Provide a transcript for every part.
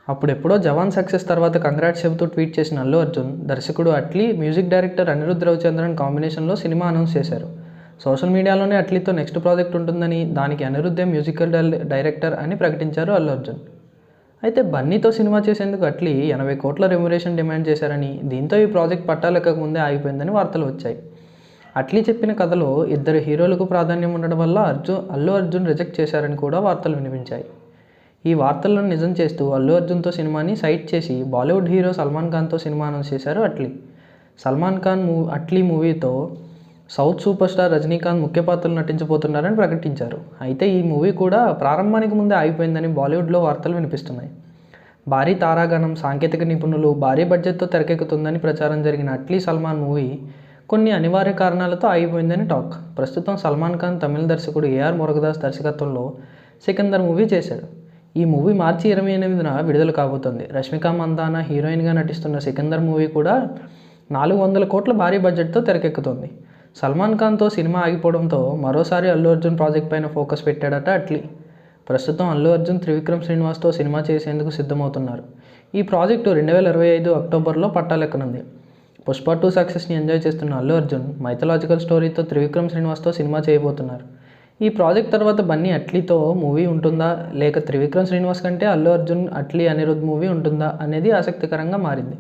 అప్పుడెప్పుడో జవాన్ సక్సెస్ తర్వాత కంగ్రాట్స్ చెబుతూ ట్వీట్ చేసిన అల్లు అర్జున్, దర్శకుడు అట్లీ, మ్యూజిక్ డైరెక్టర్ అనిరుద్ రవిచంద్రన్ కాంబినేషన్లో సినిమా అనౌన్స్ చేశారు. సోషల్ మీడియాలోనే అట్లీతో నెక్స్ట్ ప్రాజెక్ట్ ఉంటుందని, దానికి అనిరుద్ధే మ్యూజికల్ డైరెక్టర్ అని ప్రకటించారు అల్లు అర్జున్. అయితే బన్నీతో సినిమా చేసేందుకు అట్లీ 80 కోట్ల రెమ్యునరేషన్ డిమాండ్ చేశారని, దీంతో ఈ ప్రాజెక్ట్ పట్టాలెక్కక ముందే ఆగిపోయిందని వార్తలు వచ్చాయి. అట్లీ చెప్పిన కథలో ఇద్దరు హీరోలకు ప్రాధాన్యం ఉండడం వల్ల అల్లు అర్జున్ రిజెక్ట్ చేశారని కూడా వార్తలు వినిపించాయి. ఈ వార్తలను నిజం చేస్తూ అల్లు అర్జున్తో సినిమాని సైట్ చేసి బాలీవుడ్ హీరో సల్మాన్ ఖాన్తో సినిమా అనౌన్స్ చేశారు అట్లీ. సల్మాన్ ఖాన్ అట్లీ మూవీతో సౌత్ సూపర్ స్టార్ రజనీకాంత్ ముఖ్య పాత్రలు నటించబోతున్నారని ప్రకటించారు. అయితే ఈ మూవీ కూడా ప్రారంభానికి ముందే ఆగిపోయిందని బాలీవుడ్లో వార్తలు వినిపిస్తున్నాయి. భారీ తారాగణం, సాంకేతిక నిపుణులు, భారీ బడ్జెట్తో తెరకెక్కుతుందని ప్రచారం జరిగిన అట్లీ సల్మాన్ మూవీ కొన్ని అనివార్య కారణాలతో ఆగిపోయిందని టాక్. ప్రస్తుతం సల్మాన్ ఖాన్ తమిళ దర్శకుడు ఏఆర్ మురుగదాస్ దర్శకత్వంలో సికందర్ మూవీ చేశాడు. ఈ మూవీ మార్చి 28న విడుదల కాబోతోంది. రష్మిక మందాన హీరోయిన్గా నటిస్తున్న సికందర్ మూవీ కూడా 400 కోట్ల భారీ బడ్జెట్తో తెరకెక్కుతోంది. సల్మాన్ ఖాన్తో సినిమా ఆగిపోవడంతో మరోసారి అల్లు అర్జున్ ప్రాజెక్ట్ పైన ఫోకస్ పెట్టాడట అట్లీ. ప్రస్తుతం అల్లు అర్జున్ త్రివిక్రమ్ శ్రీనివాస్తో సినిమా చేసేందుకు సిద్ధమవుతున్నారు. ఈ ప్రాజెక్టు 2025 అక్టోబర్లో పట్టాలెక్కనుంది. పుష్ప 2 సక్సెస్ని ఎంజాయ్ చేస్తున్న అల్లు అర్జున్ మైథలాజికల్ స్టోరీతో త్రివిక్రమ్ శ్రీనివాస్తో సినిమా చేయబోతున్నారు. ఈ ప్రాజెక్ట్ తర్వాత బన్నీ అట్లీతో మూవీ ఉంటుందా, లేక త్రివిక్రమ్ శ్రీనివాస్ కంటే అల్లు అర్జున్ అట్లీ అనిరుద్ మూవీ ఉంటుందా అనేది ఆసక్తికరంగా మారింది.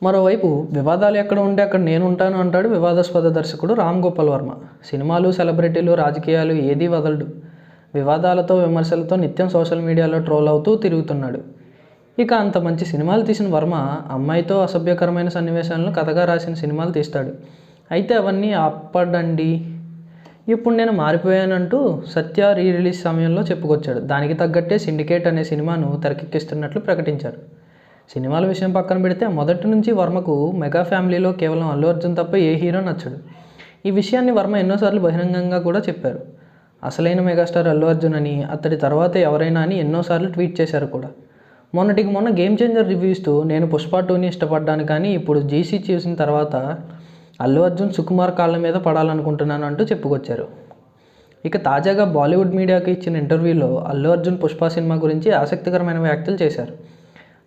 మరోవైపు వివాదాలు ఎక్కడ ఉంటే అక్కడ నేను ఉంటాను అంటాడు వివాదాస్పద దర్శకుడు రామ్ గోపాల్ వర్మ. సినిమాలు, సెలబ్రిటీలు, రాజకీయాలు ఏదీ వదలడు. వివాదాలతో, విమర్శలతో నిత్యం సోషల్ మీడియాలో ట్రోల్ అవుతూ తిరుగుతున్నాడు. ఇక అంత మంచి సినిమాలు తీసిన వర్మ అమ్మాయితో అసభ్యకరమైన సన్నివేశాలను కథగా రాసిన సినిమాలు తీస్తాడు. అయితే అవన్నీ అప్పడండి, ఇప్పుడు నేను మారిపోయానంటూ సత్య రిలీజ్ సమయంలో చెప్పుకొచ్చాడు. దానికి తగ్గట్టే సిండికేట్ అనే సినిమాను తెరకెక్కిస్తున్నట్లు ప్రకటించారు. సినిమాల విషయం పక్కన పెడితే మొదటి నుంచి వర్మకు మెగా ఫ్యామిలీలో కేవలం అల్లు అర్జున్ తప్ప ఏ హీరో నచ్చడు. ఈ విషయాన్ని వర్మ ఎన్నోసార్లు బహిరంగంగా కూడా చెప్పారు. అసలైన మెగాస్టార్ అల్లు అర్జున్ అని, అతడి తర్వాత ఎవరైనా అని ఎన్నోసార్లు ట్వీట్ చేశారు కూడా. మొన్నటికి మొన్న గేమ్ చేంజర్ రివ్యూ ఇస్తూ నేను పుష్ప 2ని ఇష్టపడ్డాను, కానీ ఇప్పుడు జీసీ చూసిన తర్వాత అల్లు అర్జున్ సుకుమార్ కాళ్ళ మీద పడాలనుకుంటున్నాను అంటూ చెప్పుకొచ్చారు. ఇక తాజాగా బాలీవుడ్ మీడియాకి ఇచ్చిన ఇంటర్వ్యూలో అల్లు అర్జున్ పుష్ప సినిమా గురించి ఆసక్తికరమైన వ్యాఖ్యలు చేశారు.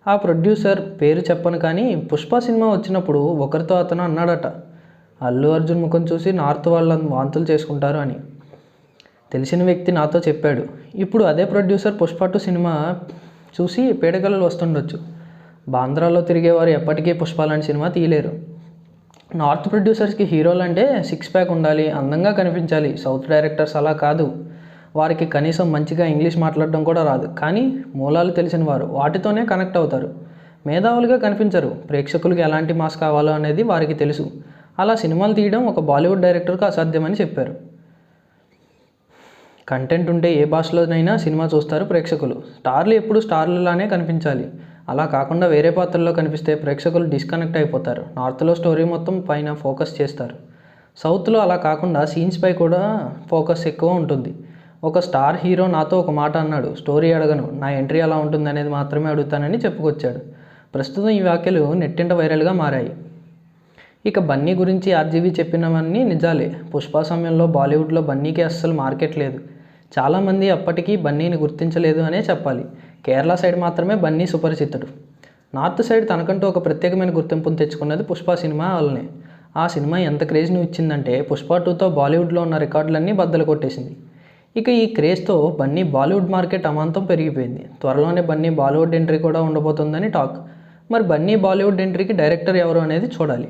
ఆ ప్రొడ్యూసర్ పేరు చెప్పను, కానీ పుష్ప సినిమా వచ్చినప్పుడు ఒకరితో అతను అన్నాడట, అల్లు అర్జున్ ముఖం చూసి నార్త్ వాళ్ళ వాంతులు చేసుకుంటారు అని. తెలిసిన వ్యక్తి నాతో చెప్పాడు. ఇప్పుడు అదే ప్రొడ్యూసర్ పుష్ప 2 సినిమా చూసి పీడకలలు వస్తుండొచ్చు. బాంద్రాలో తిరిగేవారు ఎప్పటికీ పుష్ప లాంటి సినిమా తీయలేరు. నార్త్ ప్రొడ్యూసర్స్కి హీరోలంటే 6 ప్యాక్ ఉండాలి, అందంగా కనిపించాలి. సౌత్ డైరెక్టర్స్ అలా కాదు. వారికి కనీసం మంచిగా ఇంగ్లీష్ మాట్లాడడం కూడా రాదు, కానీ మూలాలు తెలిసిన వారు వాటితోనే కనెక్ట్ అవుతారు. మేధావులుగా కనిపించరు. ప్రేక్షకులకు ఎలాంటి మాస్ కావాలో అనేది వారికి తెలుసు. అలా సినిమాలు తీయడం ఒక బాలీవుడ్ డైరెక్టర్కు అసాధ్యమని చెప్పారు. కంటెంట్ ఉంటే ఏ భాషలోనైనా సినిమా చూస్తారు ప్రేక్షకులు. స్టార్లు ఎప్పుడు స్టార్లలానే కనిపించాలి. అలా కాకుండా వేరే పాత్రల్లో కనిపిస్తే ప్రేక్షకులు డిస్కనెక్ట్ అయిపోతారు. నార్త్లో స్టోరీ మొత్తం పైన ఫోకస్ చేస్తారు. సౌత్లో అలా కాకుండా సీన్స్పై కూడా ఫోకస్ ఎక్కువ ఉంటుంది. ఒక స్టార్ హీరో నాతో ఒక మాట అన్నాడు, స్టోరీ అడగను, నా ఎంట్రీ ఎలా ఉంటుంది అనేది మాత్రమే అడుగుతానని చెప్పుకొచ్చాడు. ప్రస్తుతం ఈ వ్యాఖ్యలు నెట్టింట వైరల్గా మారాయి. ఇక బన్నీ గురించి ఆర్జీవీ చెప్పినవన్నీ నిజాలే. పుష్ప సమయంలో బాలీవుడ్లో బన్నీకి అస్సలు మార్కెట్ లేదు. చాలామంది అప్పటికీ బన్నీని గుర్తించలేదు అనే చెప్పాలి. కేరళ సైడ్ మాత్రమే బన్నీ సుపరిచితుడు. నార్త్ సైడ్ తనకంటూ ఒక ప్రత్యేకమైన గుర్తింపును తెచ్చుకున్నది పుష్ప సినిమా వల్లనే. ఆ సినిమా ఎంత క్రేజ్ను ఇచ్చిందంటే పుష్ప 2తో బాలీవుడ్లో ఉన్న రికార్డులన్నీ బద్దలు కొట్టేసింది. ఇక ఈ క్రేజ్తో బన్నీ బాలీవుడ్ మార్కెట్ అమాంతం పెరిగిపోయింది. త్వరలోనే బన్నీ బాలీవుడ్ ఎంట్రీ కూడా ఉండబోతుందని టాక్. మరి బన్నీ బాలీవుడ్ ఎంట్రీకి డైరెక్టర్ ఎవరు అనేది చూడాలి.